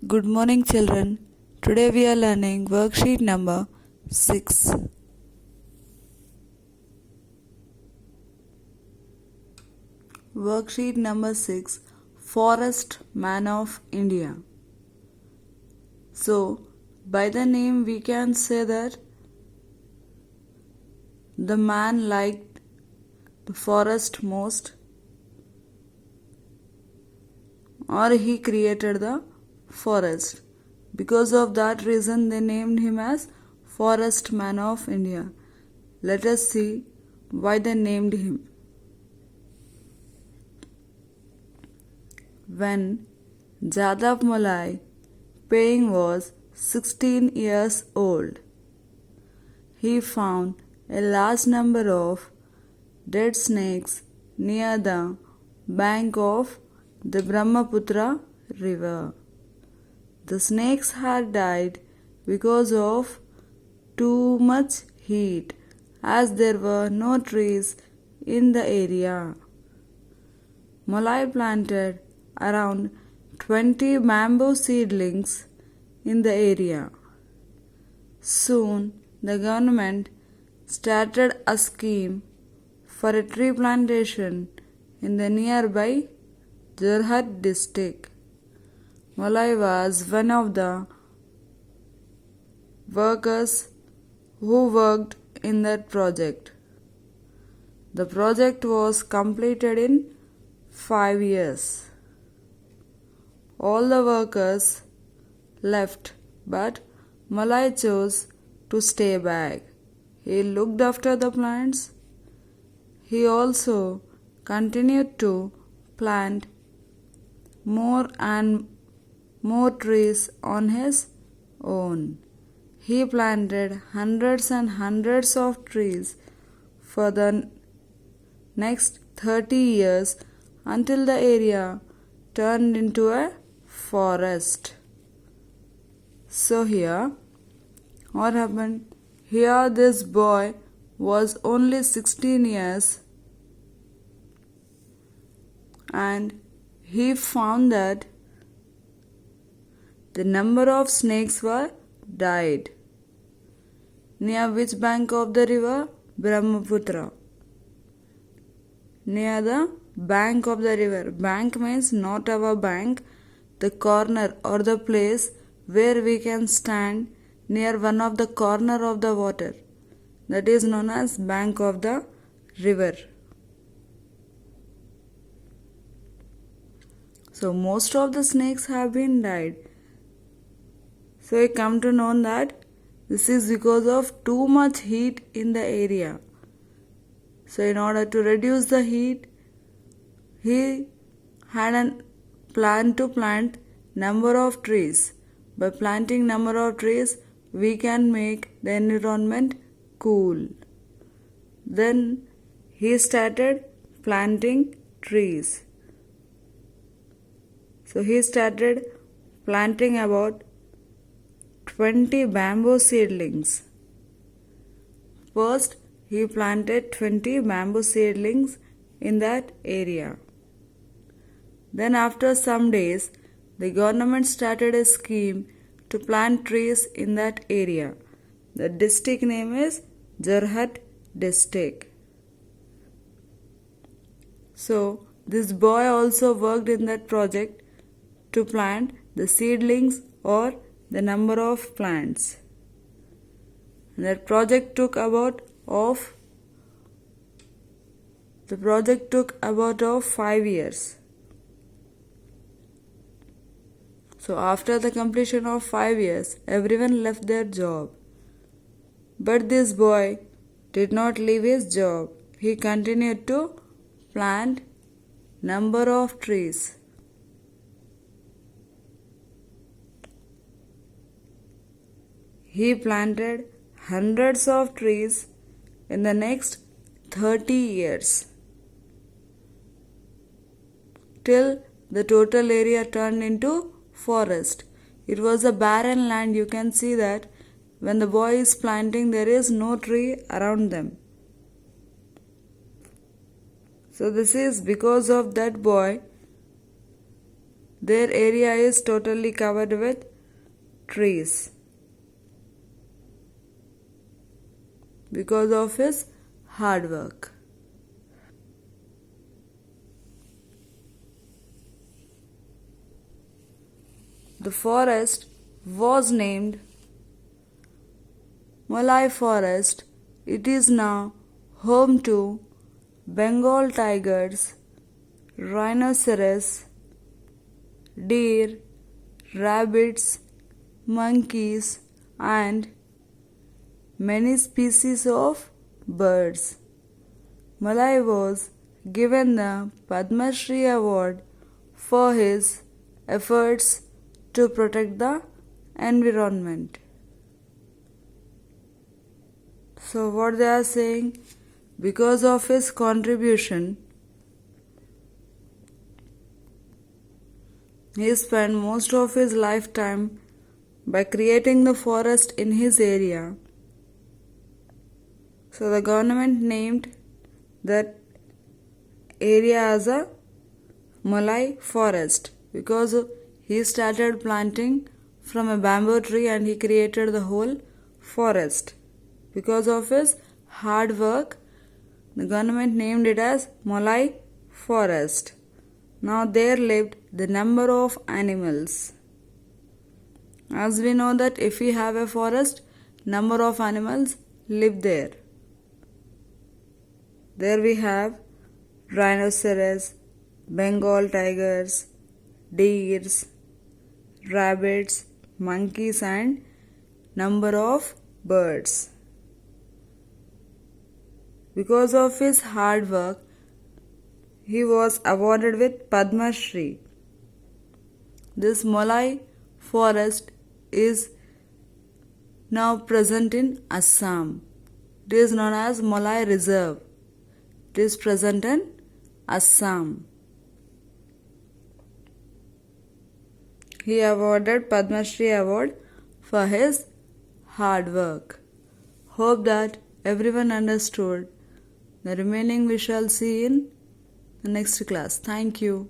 Good morning, children. Today we are learning worksheet number 6. Worksheet number 6, Forest Man of India. So, by the name we can say that the man liked the forest most, or he created the forest. Because of that reason they named him as Forest Man of India. Let us see why they named him. When Jadhav Malai Paying was 16 years old, he found a large number of dead snakes near the bank of the Brahmaputra river. The snakes had died because of too much heat, as there were no trees in the area. Malai planted around 20 bamboo seedlings in the area. Soon the government started a scheme for a tree plantation in the nearby Jorhat district. Malai was one of the workers who worked in that project. The project was completed in 5 years. All the workers left, but Malai chose to stay back. He looked after the plants. He also continued to plant more and more trees on his own. He planted hundreds and hundreds of trees for the next 30 years until the area turned into a forest. So here, what happened? Here this boy was only 16 years and he found that the number of snakes were died. Near which bank of the river? Brahmaputra. Near the bank of the river. Bank means not our bank, the corner or the place where we can stand near one of the corner of the water. That is known as bank of the river. So most of the snakes have been died. So I come to know that this is because of too much heat in the area. So in order to reduce the heat, he had a plan to plant number of trees. By planting number of trees, we can make the environment cool. Then he started planting trees. So he started planting about 20 bamboo seedlings. First, he planted 20 bamboo seedlings in that area. Then after some days, the government started a scheme to plant trees in that area. The district name is Jorhat district. So, this boy also worked in that project to plant the seedlings or the number of plants. And that project took about 5 years. So after the completion of 5 years, everyone left their job. But this boy did not leave his job. He continued to plant number of trees. He planted hundreds of trees in the next 30 years till the total area turned into forest. It was a barren land. You can see that when the boy is planting, there is no tree around them. So this is because of that boy Their area is totally covered with trees because of his hard work. The forest was named Malay Forest. It is now home to Bengal tigers, rhinoceros, deer, rabbits, monkeys, and many species of birds. Malay was given the Padma Shri Award for his efforts to protect the environment. So, what they are saying, because of his contribution, he spent most of his lifetime by creating the forest in his area. So the government named that area as a Malay forest because he started planting from a bamboo tree and he created the whole forest. Because of his hard work, the government named it as Malay Forest. Now there lived the number of animals. As we know that if we have a forest, number of animals live there. There we have rhinoceros, Bengal tigers, deers, rabbits, monkeys and number of birds. Because of his hard work, he was awarded with Padma Shri. This Malay forest is now present in Assam. It is known as Malay Reserve. It is present in Assam. He awarded Padma Shri Award for his hard work. Hope that everyone understood. The remaining we shall see in the next class. Thank you.